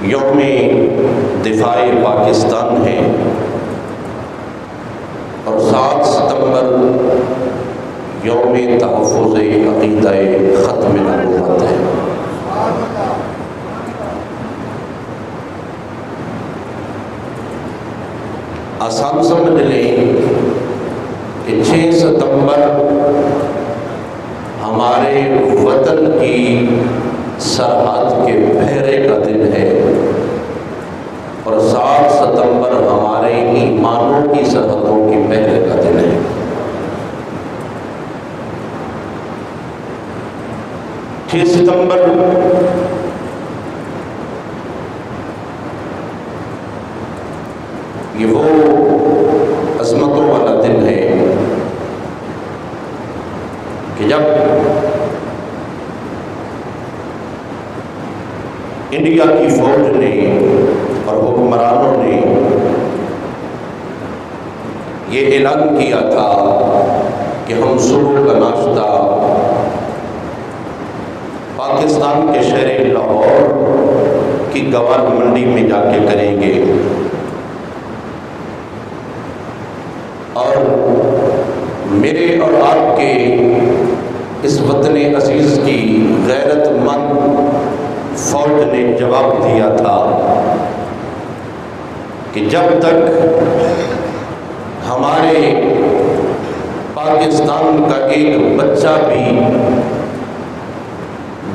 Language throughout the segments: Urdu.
یوم دفاع پاکستان ہے اور 7 ستمبر یوم تحفظ عقیدہ ختم نبوت ہے۔ آسان سمجھ لیں کہ 6 ستمبر ہمارے وطن کی سرحد کے پہرے کا دن ہے اور 7 ستمبر ہمارے ایمانوں کی سرحدوں کے پہرے کا دن ہے۔ 6 ستمبر یہ وہ عظمتوں والا دن ہے کہ جب انڈیا کی فوج نے اور حکمرانوں نے یہ اعلان کیا تھا کہ ہم صبح کا ناشتہ پاکستان کے شہر لاہور کی گوار منڈی میں جا کے کریں گے اور میرے اور آپ کے اس وطن عزیز کی غیرت مند فوج نے جواب دیا تھا کہ جب تک ہمارے پاکستان کا ایک بچہ بھی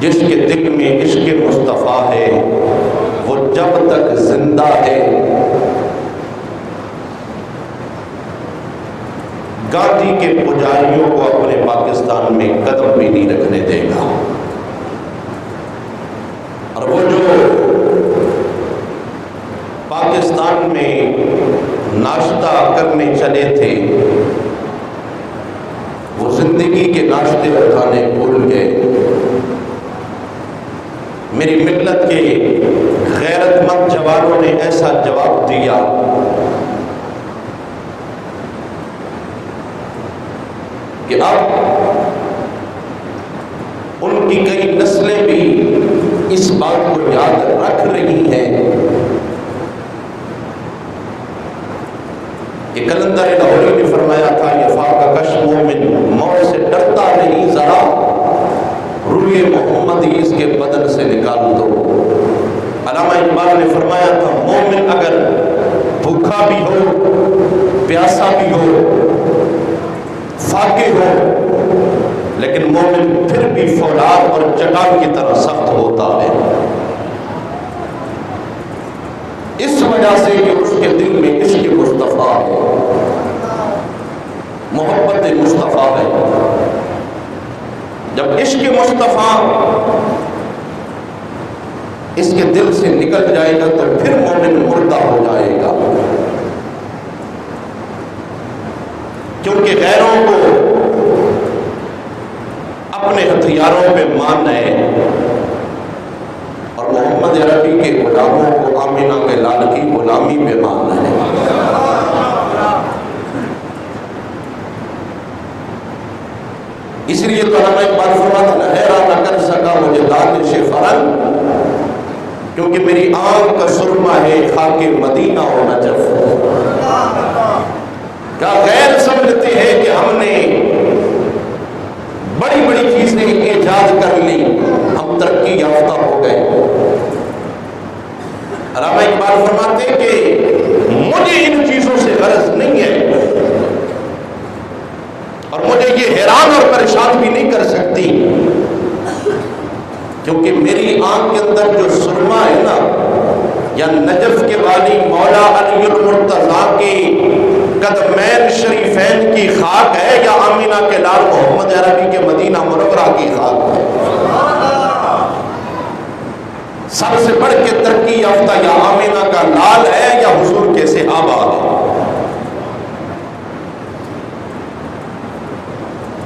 جس کے دل میں عشق مصطفیٰ ہے وہ جب تک زندہ ہے گاندھی کے پجاریوں کو اپنے پاکستان میں قدم بھی نہیں رکھنے دے گا۔ اور وہ جو پاکستان میں ناشتہ کرنے چلے تھے وہ زندگی کے ناشتے اٹھانے بھول گئے۔ میری ملت کے غیرت مند جوانوں نے ایسا جواب دیا کہ اب ان کی کئی نسلیں بھی اس بات کو یاد رکھ رہی ہیں کہ کلندر لاہوری نے فرمایا تھا یہ فاقہ کش مومن موت سے ڈرتا نہیں ذرا روئے محمد اس کے بدن سے نکال دو۔ علامہ اقبال نے فرمایا تھا مومن اگر بھوکا بھی ہو پیاسا بھی ہو فاقے ہو لیکن مومن پھر بھی فولاد اور چٹان کی طرح سخت ہوتا ہے۔ اس وجہ سے کہ اس کے دل میں عشق مصطفیٰ ہے، محبت مصطفیٰ ہے۔ جب عشق مصطفیٰ اس کے دل سے نکل جائے گا تو پھر مومن مردہ ہو جائے گا، کیونکہ غیروں کو اپنے ہتھیاروں پہ مان ہے اور محمد عربی کے غلاموں کو آمینہ کے لال کی غلامی پہ مان ہے۔ اس لیے تو علامہ اقبال فرماتا ہے حیران نہ کر سکا مجھے دانش فرن کیونکہ میری آنکھ کا سرما ہے خاک مدینہ و نجف۔ کیا غیر سمجھتے ہیں کہ ہم نے بڑی بڑی چیزیں ایجاد کر لی، ہم ترقی یافتہ ہو گئے۔ علامہ اقبال فرماتے ہیں کہ مجھے ان چیزوں سے غرض نہیں ہے اور مجھے یہ حیران اور پریشان بھی نہیں کر سکتی کیونکہ میری آنکھ کے اندر جو سرما ہے نا یا نجف کے والی مولا علی المرتضیٰ کی قدمین شریفین کی خاک ہے یا آمینہ کے لال محمد عربی کے مدینہ منورہ کی خاک ہے؟ سب سے بڑھ کے ترقی یافتہ یا آمینہ کا لال ہے یا حضور کے صحابہ ہے؟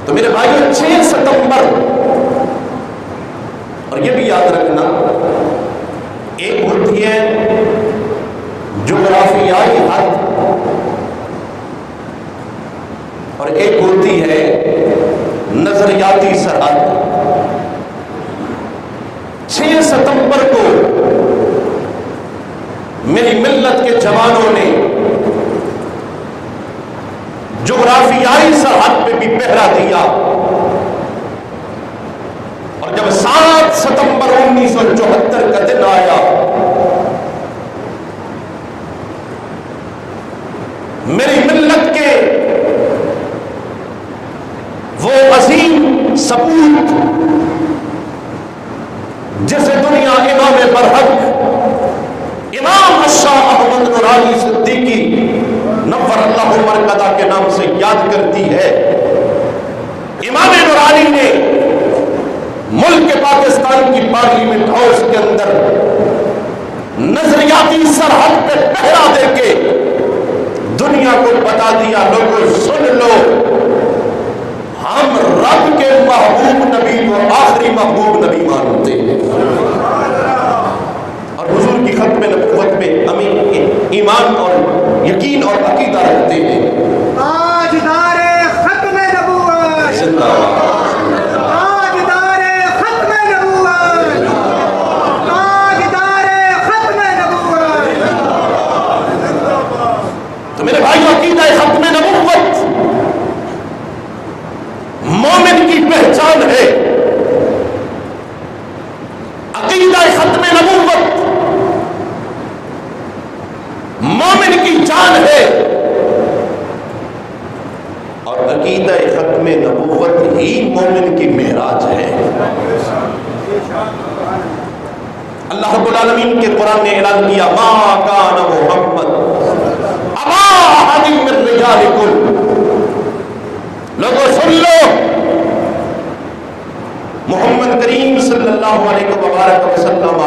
تو میرے بھائیو 6 ستمبر اور یہ بھی یاد رکھنا ایک ہوتی ہے جغرافیائی حد اور ایک ہوتی ہے نظریاتی سرحد۔ 6 ستمبر کو میری ملت کے جوانوں نے جغرافیائی سرحد پہ بھی پہرا دیا، اور جب 7 ستمبر 1974 کا دن آیا، میری ملت کے وہ عظیم سپوت جسے دنیا امام برحق امام شاہ احمد نورانی صدیقی نور اللہ مرکزہ کے نام سے یاد کرتی ہے، امام نورانی نے ملک پاکستان کی پارلیمنٹ ہاؤس کے اندر نظریاتی سرحد پہ پہرا دے کے دنیا کو بتا دیا، لوگوں سن لو، ہم رب کے محبوب نبی کو آخری محبوب نبی مانتے ہیں، اور حضور کی ختم نبوت میں ہم ایمان اور یقین اور عقیدہ رکھتے ہیں۔ تاجدار ختم نبوت، زندہ باد، تاجدار ختم نبوت، تاجدار ختم نبوت۔ تو میرے بھائیو، عقیدہ ختم نبوت مومن کی پہچان ہے، عقیدہ ختم نبوت مومن کی جان ہے، اور عقیدہ ختم نبوت ہی مومن کی معراج ہے۔ اللہ رب العالمین کے قرآن نے اعلان کیا، ما کان محمد ابا احد من رجالکم، لوگوں سن لو، محمد کریم صلی اللہ علیہ وبارک وسلم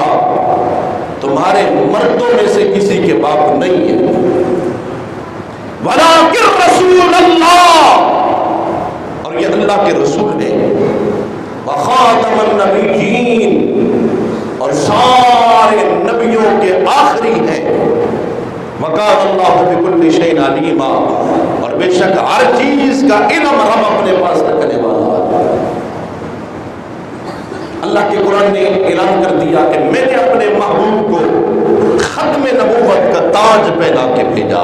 تمہارے مردوں میں سے کسی کے باپ نہیں ہے، ولیکن رسول اللہ، اور یہ اللہ کے رسول ہے، وخاتم النبیین، اور سارے نبیوں کے آخری ہیں، وکان اللہ بکل شیء علیما، اور بے شک ہر چیز کا علم رب اپنے پاس رکھنے والا ہے۔ اللہ کے قرآن نے اعلان کر دیا کہ میں نے اپنے محبوب کو ختم نبوت کا تاج پہنا کے بھیجا،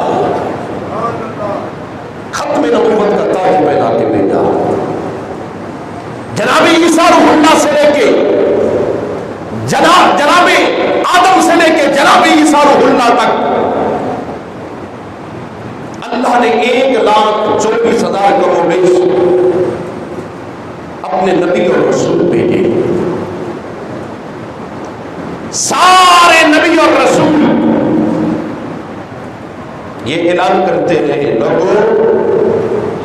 ختم نبوت کا تاج پہنا کے بھیجا۔ جناب عیسیٰ روح اللہ سے لے کے جناب آدم سے لے کے جناب عیسیٰ روح اللہ تک اللہ نے 1,24,000 کم و بیش اپنے نبی اور رسول بھیجے۔ سارے نبی اور رسول یہ اعلان کرتے رہے، لوگوں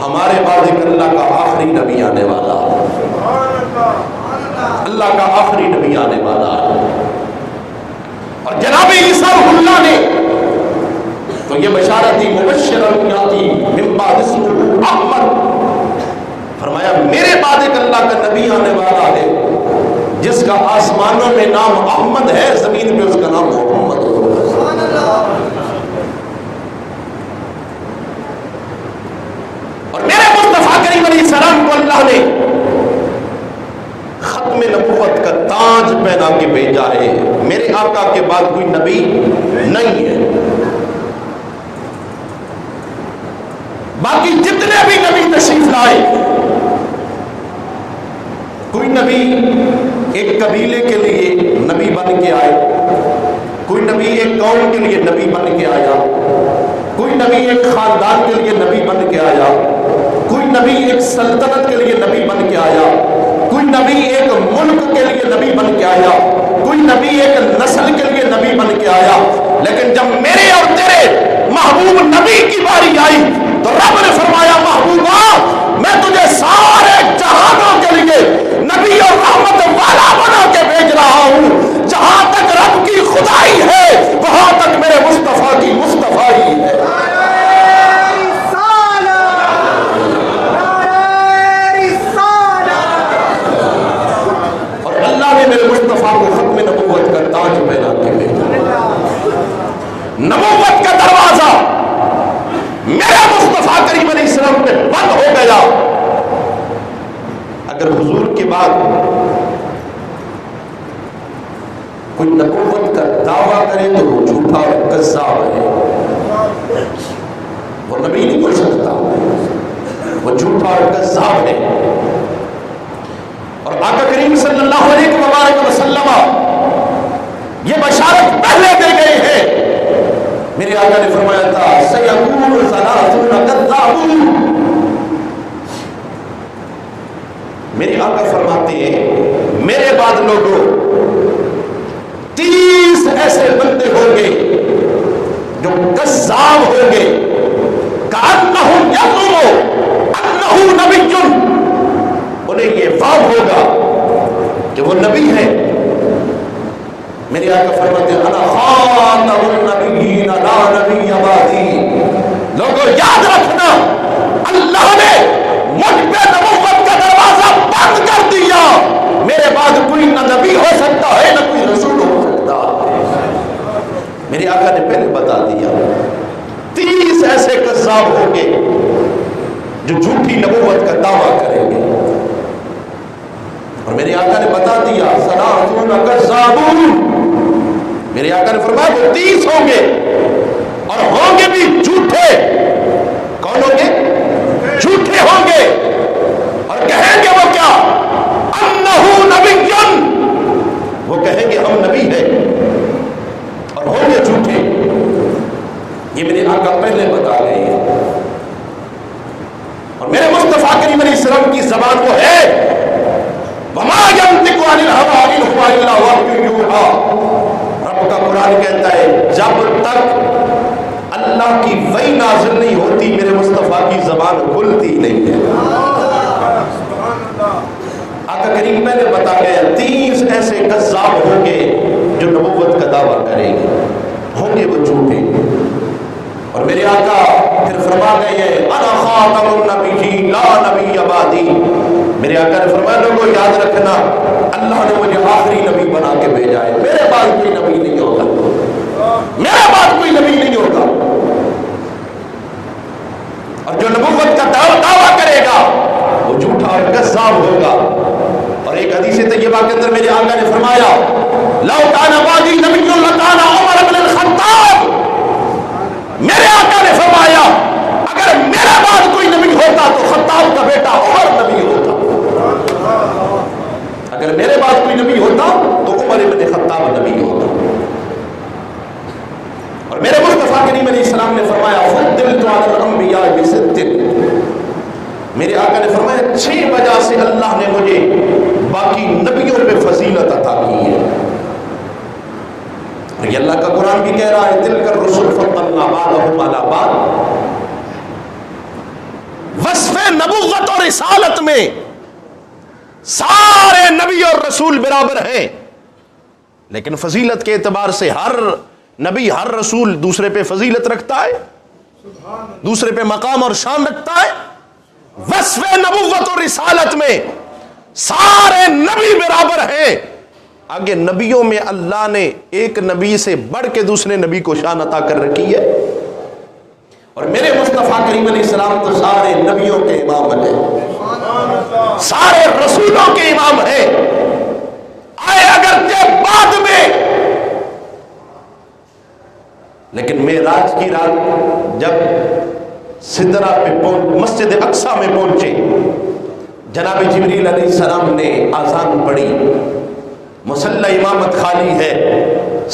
ہمارے بعد ایک اللہ کا آخری نبی آنے والا ہے، اللہ کا آخری نبی آنے والا ہے۔ اور جناب عیسیٰ روح اللہ نے تو یہ بشارت دی، مبشرا یاتی من بعد اسمہ احمد، فرمایا میرے بعد ایک اللہ کا نبی آنے والا ہے جس کا آسمانوں میں نام احمد ہے، زمین پہ اس کا نام محمد ہے۔ اور میرے مصطفیٰ کریم علیہ السلام کو اللہ نے ختم نبوت کا تاج پہنا کے بھیجا ہے، میرے آقا کے بعد کوئی نبی نہیں ہے۔ باقی جتنے بھی نبی تشریف لائے، کوئی نبی ایک قبیلے کے لیے نبی بن کے آئے، کوئی نبی ایک قوم کے لیے نبی بن کے آیا، کوئی نبی ایک خاندان کے لیے نبی بن کے آیا، کوئی نبی ایک سلطنت کے لیے نبی بن کے آیا، کوئی نبی ایک ملک کے لیے نبی بن کے آیا، کوئی نبی ایک نسل کے لیے نبی بن کے آیا۔ لیکن جب میرے اور تیرے محبوب نبی کی باری آئی تو رب نے فرمایا، محبوبہ میں تجھے سارے جہانوں کے لیے نبی اور رحمت والا بنا کے بھیج رہا ہوں۔ جہاں تک رب کی خدائی ہے وہاں تک میرے مصطفیٰ کی مصطفیٰ ہے۔ اور اللہ نے میرے مصطفیٰ کو ختم نبوت کا تاج پہنا کے بھیجا۔ نبوت کا دروازہ میرے مصطفیٰ کریم علیہ السلام پہ بند ہو گیا۔ اگر حضور کے بعد کوئی نبوت کا دعویٰ کرے تو وہ جھوٹا اور کذاب ہے، وہ نبی نہیں ہو سکتا، وہ جھوٹا اور کذاب ہے۔ اور آقا کریم صلی اللہ علیہ وسلم یہ بشارت پہلے دے گئے ہیں۔ میرے آقا نے فرمایا تھا سیکون ثلاثون کذابون، میرے آقا فرماتے ہیں میرے بعد لوگوں 30 ایسے بندے ہوں گے جو کذاب ہوں گے، کأنہم یظنون انہ نبی، انہیں یہ فہم ہوگا کہ وہ نبی ہے۔ میرے آقا فرماتے ہیں انا خاتم النبیین لا نبی بعدی، لوگوں یاد رکھنا اللہ نے مجھ پہ نبوت کا دروازہ بند کر دیا، میرے بعد کوئی نہ نبی ہو سکتا ہے نہ کوئی رسول ہو سکتا۔ میرے آقا نے پہلے بتا دیا 30 ایسے کذاب ہوں گے جو جھوٹی نبوت کا دعویٰ کریں گے، اور میرے آقا نے بتا دیا ثلاثون کذابون، میرے آقا نے فرمایا وہ 30 ہوں گے اور ہوں گے بھی جھوٹے۔ کون ہوں گے؟ جھوٹے ہوں گے، اور کہیں گے وہ کیا؟ انہ نبی، وہ کہیں گے ہم نبی ہیں، اور ہوں گے جھوٹے۔ یہ میرے آقا پہلے بتا گئے ہیں، اور میرے مصطفیٰ کریم علیہ السلام کی زبان وہ ہے وَمَا يَنطِقُ عَنِ الْهَوَىٰ إِنْ هُوَ إِلَّا وَحْيٌ يُوحَىٰ، رب کا قرآن کہتا ہے جب تک اللہ کی وحی نازل نہیں ہوتی میرے مصطفیٰ کی زبان کھلتی نہیں ہے۔ آقا کریم پہلے بتا گیا 30 ایسے کذاب ہوں گے جو نبوت کا دعویٰ کریں گے، ہوں گے وہ جھوٹے۔ اور میرے آقا پھر فرما گئے ہیں انا خاتم النبیین لا نبی بعدی، میرے آقا نے فرمایا لوگوں یاد رکھنا اللہ نے مجھے آخری نبی بنا کے بھیجا ہے، میرے بعد کوئی نبی نہیں ہوگا، میرے بعد کوئی نبی نہیں ہوگا۔ اور جو نبوت کا دعویٰ کرے گا وہ جھوٹا اور کذاب ہوگا۔ اور ایک حدیث طیبہ کے اندر میرے آقا نے فرمایا لو کان بعدی نبی لکان عمر بن الخطاب، میرے آقا نے فرمایا اگر میرے بعد کوئی نبی ہوتا تو خطاب کا بیٹا عمر نبی ہوتا، اگر میرے بعد کوئی نبی ہوتا تو عمر بن خطاب نبی ہوتا۔ اور میرے مصطفیٰ کریم علیہ السلام نے فرمایا فضلت علی الانبیاء بست، میرے آقا نے فرمایا 6 وجہ سے اللہ نے مجھے باقی نبیوں پہ فضیلت عطا کی ہے۔ یہ اللہ کا قرآن بھی کہہ رہا ہے تلک الرسل فضلنا بعضهم علی بعض، وصف نبوت اور رسالت میں سارے نبی اور رسول برابر ہیں، لیکن فضیلت کے اعتبار سے ہر نبی ہر رسول دوسرے پہ فضیلت رکھتا ہے، دوسرے پہ مقام اور شان رکھتا ہے۔ وصف نبوت اور رسالت میں سارے نبی برابر ہیں، آگے نبیوں میں اللہ نے ایک نبی سے بڑھ کے دوسرے نبی کو شان عطا کر رکھی ہے۔ اور میرے مصطفیٰ کریم علیہ السلام تو سارے نبیوں کے امام ہیں، سارے رسولوں کے امام ہیں، آئے اگرچہ بعد میں، لیکن معراج کی رات جب سدرہ پہ مسجد اقصیٰ میں پہنچے، جناب جبریل علیہ السلام نے آذان پڑھی، مصلی امامت خالی ہے،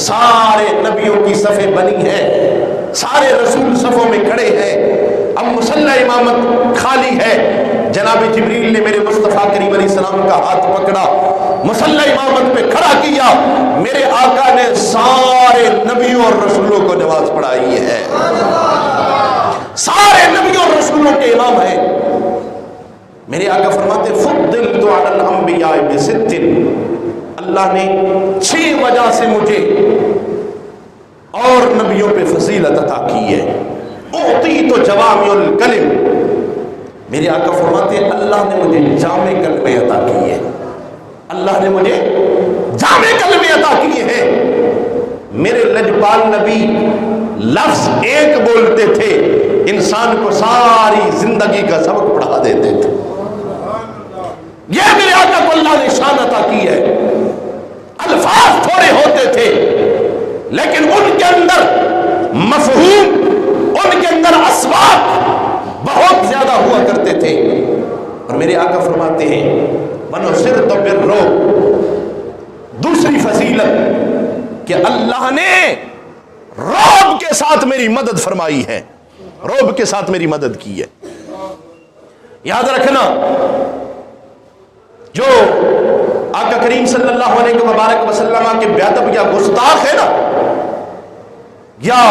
سارے نبیوں کی صفیں بنی ہیں، سارے رسول صفوں میں کھڑے ہیں، اب مصلی امامت خالی ہے، جناب جبریل نے میرے مصطفیٰ کریم علیہ السلام کا ہاتھ پکڑا، مصلی امامت پہ کھڑا کیا، میرے آقا نے سارے نبیوں اور رسولوں کو نماز پڑھائی ہے، سارے نبیوں اور رسولوں کے امام ہیں۔ میرے آقا فرماتے فضلت علی الانبیاء بست، اللہ نے 6 وجہ سے مجھے اور نبیوں پہ فضیلت عطا کی ہے۔ اعطیت جوامع الکلم، میرے آقا فرماتے ہیں اللہ نے مجھے جامع کلمے عطا کیے، اللہ نے مجھے جامع کلمے عطا کیے ہیں۔ میرے لجپال نبی لفظ ایک بولتے تھے، انسان کو ساری زندگی کا سبق پڑھا دیتے تھے۔ یہ میرے آقا کو اللہ نے شان عطا کی ہے۔ الفاظ تھوڑے ہوتے تھے تھے، اور میرے آقا فرماتے ہیں وَنُصِرْتُ بِالرُّعْبِ، دوسری فضیلت کہ اللہ نے رعب کے ساتھ میری مدد فرمائی ہے، رعب کے ساتھ میری مدد کی ہے۔ یاد رکھنا، جو آقا کریم صلی اللہ علیہ وسلم کے بیادب یا گستاخ ہے نا، یا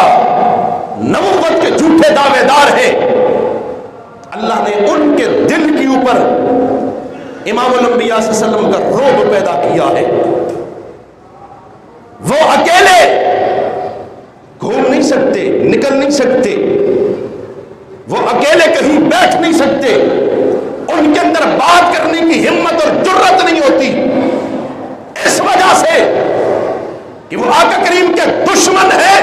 نبوت کے جھوٹے دعوے دار ہیں، اللہ نے ان کے دل کے اوپر امام الانبیاء صلی اللہ علیہ وسلم کا رعب پیدا کیا ہے۔ وہ اکیلے گھوم نہیں سکتے، نکل نہیں سکتے، وہ اکیلے کہیں بیٹھ نہیں سکتے، ان کے اندر بات کرنے کی ہمت اور جرت نہیں ہوتی، اس وجہ سے کہ وہ آقا کریم کے دشمن ہے،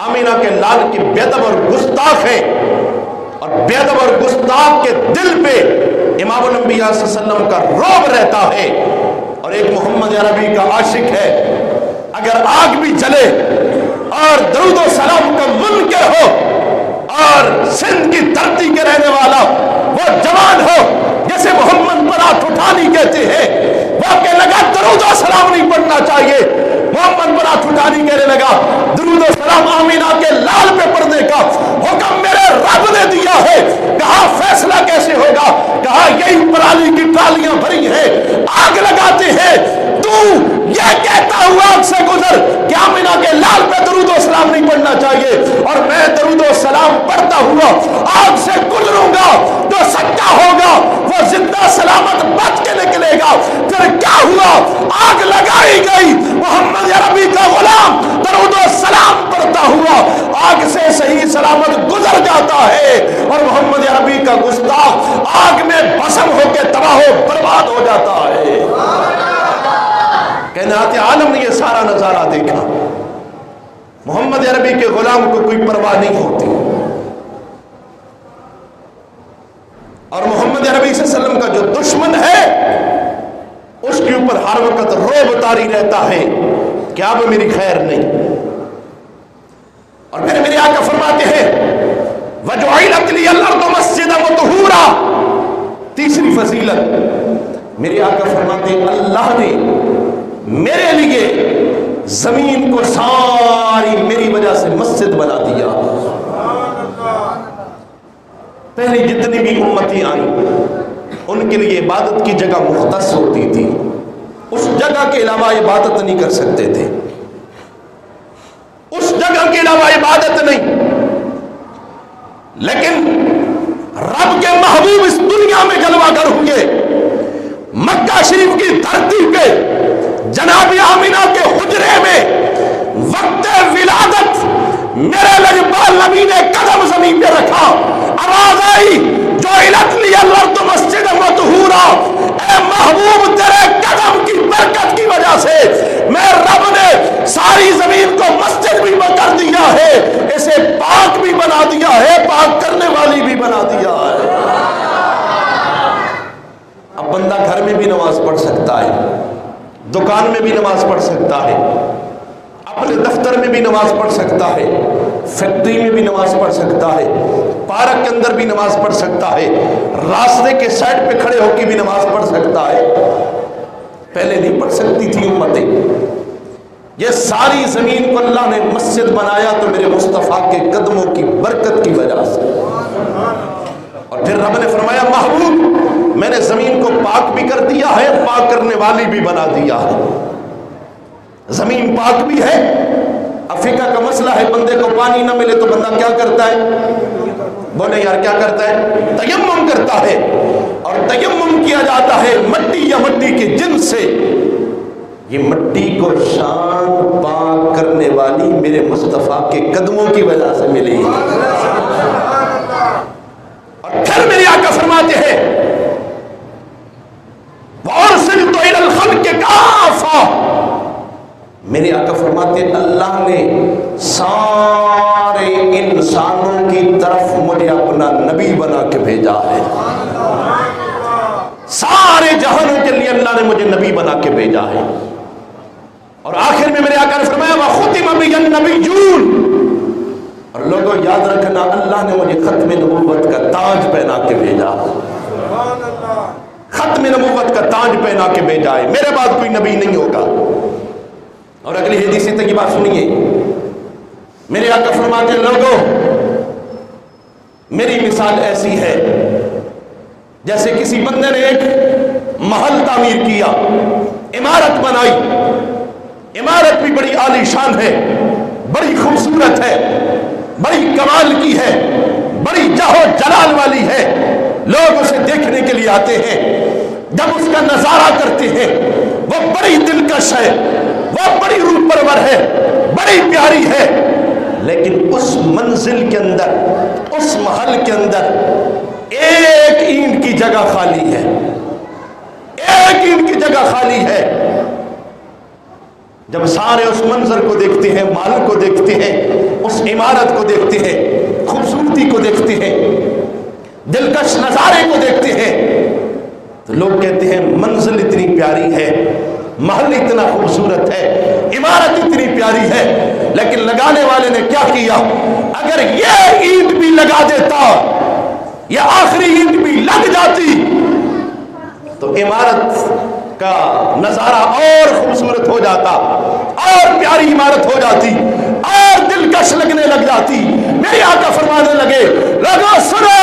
آمینہ کے لال کی بیادب اور گستاخ ہے، اور بیادب اور گستاخ کے دل پہ امام الانبیاء صلی اللہ علیہ وسلم کا رعب رہتا ہے، اور ایک محمد عربی کا عاشق ہے، اگر آگ بھی جلے اور درود و سلام کا منکر ہو اور سندھ کی دھرتی کے رہنے والا وہ جوان ہو جسے محمد پر ہاتھ اٹھانی کہتے ہیں، وہ کہنے لگا درود و سلام نہیں پڑھنا چاہیے، محمد پر ہاتھ اٹھانی کہنے لگا درود و سلام آمینہ کے لال پہ پڑھنے کا حکم میرے رب نے دیا ہے۔ کہا فیصلہ کیسے ہوگا؟ کہا یہی پرالی کی ٹرالیاں بھری ہیں، آگ لگاتے ہیں، تو یہ کہتا ہوا آگ سے گزر کہ آمینہ کے لال پہ درود و سلام نہیں پڑھنا چاہیے، اور میں درود و سلام پڑھتا ہوا آگ سے گزروں گا، جو سچا ہوگا وہ زندہ سلامت بچ کے نکلے گا۔ پھر کیا ہوا؟ آگ لگائی گئی، محمد عربی کا غلام درود و سلام پڑھتا ہوا آگ سے صحیح سلامت گزر جاتا ہے، اور محمد عربی کا گستاخ آگ میں بھسم ہو کے تباہ و برباد ہو جاتا ہے۔ کائنات عالم نے یہ سارا نظارہ دیکھا، محمد عربی کے غلام کو کوئی پرواہ نہیں ہوتی، اور محمد عربی صلی اللہ علیہ وسلم کا جو دشمن ہے اس کے اوپر ہر وقت رعب طاری رہتا ہے کہ اب میری خیر نہیں۔ اور پھر میرے آقا فرماتے ہیں وَجُعِلَتْ لِيَ الْأَرْضُ مَسْجِدًا وَطُهُورًا، تیسری فضیلت میرے آقا فرماتے ہیں اللہ نے میرے لیے زمین کو ساری میری وجہ سے مسجد بنا دیا۔ پہلے جتنی بھی امتی آئیں ان کے لیے عبادت کی جگہ مختص ہوتی تھی، اس جگہ کے علاوہ عبادت نہیں کر سکتے تھے، اس جگہ کے علاوہ عبادت نہیں۔ لیکن رب کے محبوب اس دنیا میں جلوہ گر ہوئے، مکہ شریف کی دھرتی پہ جناب آمینہ کے حجرے میں وقت ولادت میرے لجپال نبی نے قدم زمین پہ رکھا، آواز آئی جُعِلَتْ لِيَ الْأَرْضُ مَسْجِدًا وَطُهُورًا، اے محبوب تیرے قدم کی برکت کی وجہ سے میں رب نے ساری زمین کو مسجد بھی کر دیا ہے، اسے پاک بھی بنا دیا ہے، پاک کرنے والی بھی بنا دیا ہے۔ اب بندہ گھر میں بھی نماز پڑھ سکتا ہے، دکان میں بھی نماز پڑھ سکتا ہے، اپنے دفتر میں بھی نماز پڑھ سکتا ہے، فیکٹری میں بھی نماز پڑھ سکتا ہے، پارک کے اندر بھی نماز پڑھ سکتا ہے، راستے کے سائڈ پہ کھڑے ہو کے بھی نماز پڑھ سکتا ہے۔ پہلے نہیں پڑھ سکتی تھی امتیں، یہ ساری زمین کو اللہ نے مسجد بنایا تو میرے مصطفیٰ کے قدموں کی برکت کی وجہ سے۔ اور پھر رب نے فرمایا محبوب میں نے زمین کو پاک بھی کر دیا ہے، پاک کرنے والی بھی بنا دیا ہے۔ زمین پاک بھی ہے، افریقہ کا مسئلہ ہے بندے کو پانی نہ ملے تو بندہ کیا کرتا ہے؟ بولے یار کیا کرتا ہے؟ تیمم کرتا ہے، اور تیمم کیا جاتا ہے مٹی یا مٹی کے جنس سے۔ یہ مٹی کو شان پاک کرنے والی میرے مصطفیٰ کے قدموں کی وجہ سے ملی۔ اور پھر میرے آقا فرماتے ہیں وَأَرْسِلْتُ إِلَى الْخَلْقِ كَافَّةً، میرے آقا فرماتے ہیں اللہ نے سارے انسانوں کی طرف مجھے اپنا نبی بنا کے بھیجا ہے، سارے جہانوں کے لیے اللہ نے مجھے نبی بنا کے بھیجا ہے۔ اور آخر میں میرے آقا نے فرمایا وَخُتِمَ بِهِ النَّبِيُّونَ، اور لوگوں یاد رکھنا اللہ اللہ نے مجھے ختم نبوت کا تاج پہنا کے بھیجا، ختم نبوت کا تاج پہنا کے بھیجا ہے، میرے بعد کوئی نبی نہیں ہوگا۔ اور اگلی حدیث طیبہ سنیے، میرے آقا فرماتے ہیں لوگوں میری مثال ایسی ہے جیسے کسی بندے نے ایک محل تعمیر کیا، عمارت بنائی، عمارت بھی بڑی عالی شان ہے، بڑی خوبصورت ہے، بڑی کمال کی ہے، بڑی جاہ و جلال والی ہے، لوگ اسے دیکھنے کے لیے آتے ہیں، جب اس کا نظارہ کرتے ہیں وہ بڑی دلکش ہے، وہ بڑی روح پرور ہے، بڑی پیاری ہے، لیکن اس منزل کے اندر، اس محل کے اندر ایک اینٹ کی جگہ خالی ہے، ایک اینٹ کی جگہ خالی ہے۔ جب سارے اس منظر کو دیکھتے ہیں، محل کو دیکھتے ہیں، اس عمارت کو دیکھتے ہیں، خوبصورتی کو دیکھتے ہیں، دلکش نظارے کو دیکھتے ہیں، تو لوگ کہتے ہیں منزل اتنی پیاری ہے، محل اتنا خوبصورت ہے، عمارت اتنی پیاری ہے، لیکن لگانے والے نے کیا کیا؟ اگر یہ اینٹ بھی لگا دیتا، یہ آخری اینٹ بھی لگ جاتی تو عمارت کا نظارہ اور خوبصورت ہو جاتا، اور پیاری عمارت ہو جاتی، اور دلکش لگنے لگ جاتی۔ میرے آقا فرمانے لگے لوگوں سنو،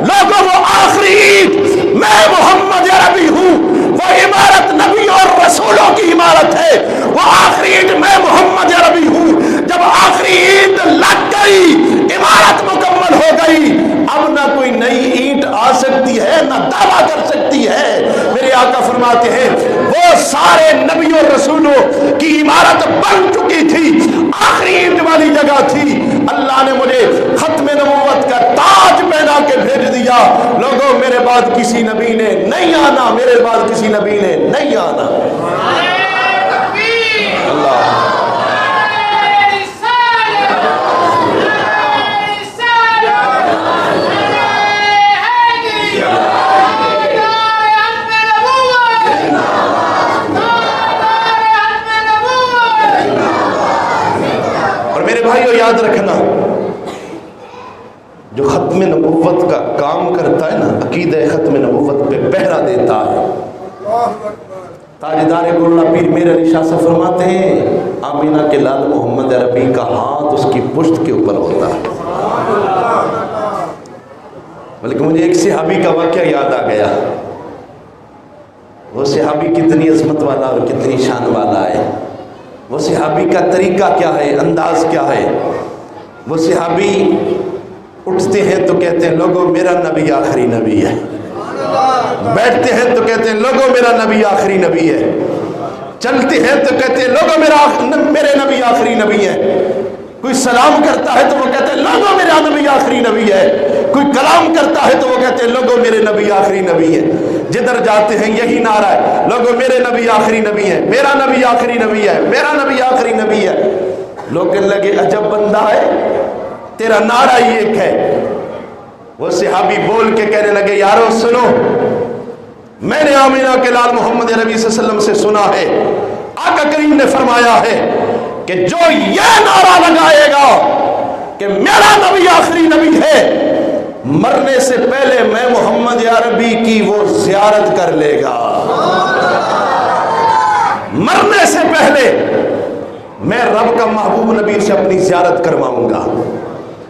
لوگوں وہ آخری اینٹ میں محمد عربی ہوں، وہ عمارت نبی اور رسولوں کی عمارت ہے، وہ آخری اینٹ میں محمد عربی ہوں۔ جب آخری اینٹ لگ گئی، عمارت مکمل ہو گئی، اب نہ کوئی نئی اینٹ آ سکتی ہے، نہ دعویٰ کر سکتی ہے۔ میرے آقا فرماتے ہیں وہ سارے نبی اور رسولوں کی عمارت بن چکی تھی، آخری اینٹ والی جگہ تھی، اللہ نے مجھے ختم نبوت کا تاج پہنا کے بھیج دیا۔ لوگوں میرے بعد کسی نبی نے نہیں آنا، میرے بعد کسی نبی نے نہیں آنا۔ اللہ بھائیو یاد رکھنا، جو ختم نبوت کا کام کرتا ہے نا، عقیدہ ختم نبوت پہ پہرا دیتا ہے۔ تاجدار گولڑا پیر میر علی شاہ سے فرماتے ہیں آمینہ کے لال محمد عربی کا ہاتھ اس کی پشت کے اوپر ہوتا ہے۔ بلکہ مجھے ایک صحابی کا واقعہ یاد آ گیا، وہ صحابی کتنی عظمت والا اور کتنی شان والا ہے، وہ صحابی کا طریقہ کیا ہے، انداز کیا ہے۔ وہ صحابی اٹھتے ہیں تو کہتے ہیں لوگوں میرا نبی آخری نبی ہے، بیٹھتے ہیں تو کہتے ہیں لوگوں میرا نبی آخری نبی ہے، چلتے ہیں تو کہتے ہیں لوگوں میرے نبی آخری نبی ہے، کوئی سلام کرتا ہے تو وہ کہتے ہیں لوگوں میرا نبی آخری نبی ہے، کوئی کلام کرتا ہے تو وہ کہتے ہیں لوگوں میرے نبی آخری نبی ہے۔ جدھر جاتے ہیں یہی نعرہ ہے، لوگوں میرے نبی آخری نبی ہے، میرا نبی آخری نبی ہے، میرا نبی آخری نبی ہے۔ لوگ کہنے لگے عجب بندہ ہے، تیرا نعرہ ہی ایک ہے۔ وہ صحابی بول کے کہنے لگے یارو سنو، میں نے آمینہ کے لال محمد عربی صلی اللہ علیہ وسلم سے سنا ہے، آقا کریم نے فرمایا ہے کہ جو یہ نعرہ لگائے گا کہ میرا نبی آخری نبی ہے، مرنے سے پہلے میں محمد عربی کی وہ زیارت کر لے گا، مرنے سے پہلے میں رب کا محبوب نبی سے اپنی زیارت کرواؤں گا۔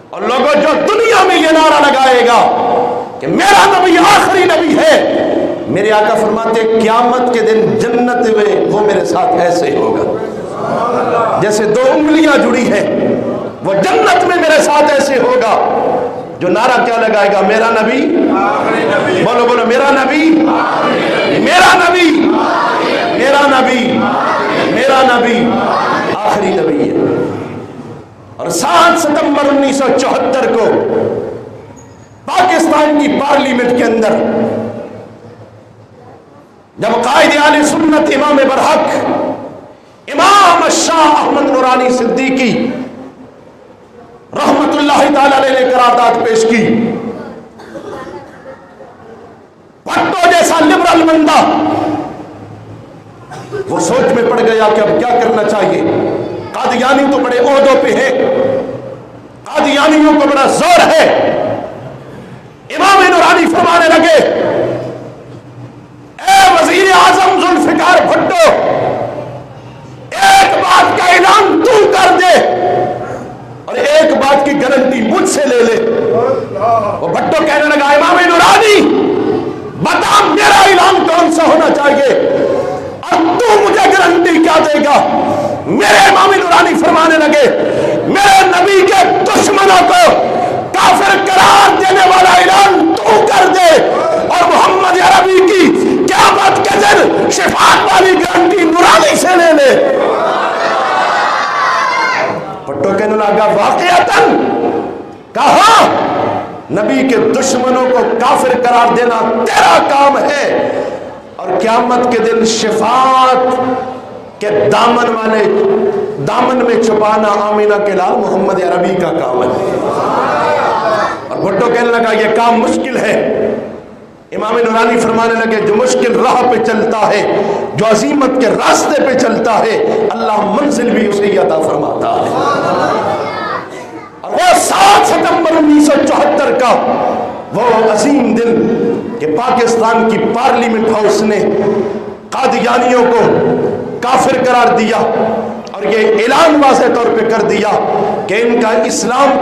اور لوگوں جو دنیا میں یہ نعرہ لگائے گا کہ میرا نبی آخری نبی ہے، میرے آقا فرماتے قیامت کے دن جنت میں وہ میرے ساتھ ایسے ہوگا جیسے دو انگلیاں جڑی ہیں، وہ جنت میں میرے ساتھ ایسے ہوگا۔ جو نعرہ کیا لگائے گا؟ میرا نبی، بولو بولو میرا نبی، میرا نبی، میرا نبی، میرا نبی آخری نبی ہے۔ اور 7 ستمبر 1974 کو پاکستان کی پارلیمنٹ کے اندر جب قائد اہل سنت امام برحق امام شاہ احمد نورانی صدیقی رحمت اللہ تعالی علیہ نے قرارداد پیش کی، بھٹو جیسا لبرل بندہ وہ سوچ میں پڑ گیا کہ اب کیا کرنا چاہیے، قادیانی تو بڑے عہدوں پہ ہیں، قادیانیوں کو بڑا زور ہے. امام نورانی فرمانے لگے اے وزیر اعظم ذوالفقار بھٹو، ایک بات کا اعلان تو کر دے اور ایک بات کی گارنٹی مجھ سے لے لے. وہ بھٹو کہنے لگا امام نورانی بتا میرا اعلان کون سا ہونا چاہیے اور تو مجھے گارنٹی کیا دے گا؟ میرے امام نورانی فرمانے لگے میرے نبی کے دشمنوں کو کافر قرار دینے والا اعلان تو کر دے اور محمد عربی کی قیامت کے دن شفاعت والی گارنٹی نورانی سے لے لے. بھٹو کہنے لگا واقعتاً کہا نبی کے دشمنوں کو کافر قرار دینا تیرا کام ہے اور قیامت کے دن شفاعت کے دامن میں چھپانا آمینہ کے لال محمد عربی کا کام ہے. اور بھٹو کہنے لگا یہ کام مشکل ہے. امام نورانی فرمانے لگے جو مشکل راہ پہ چلتا ہے، جو عظیمت کے راستے پہ چلتا ہے، اللہ منزل بھی اسے عطا فرماتا ہے. اور وہ 7 ستمبر 1974 کا وہ عظیم دن کہ پاکستان کی پارلیمنٹ ہاؤس نے قادیانیوں کو کافر قرار دیا اور یہ اعلان واضح طور پہ کر دیا کہ ان کا اسلام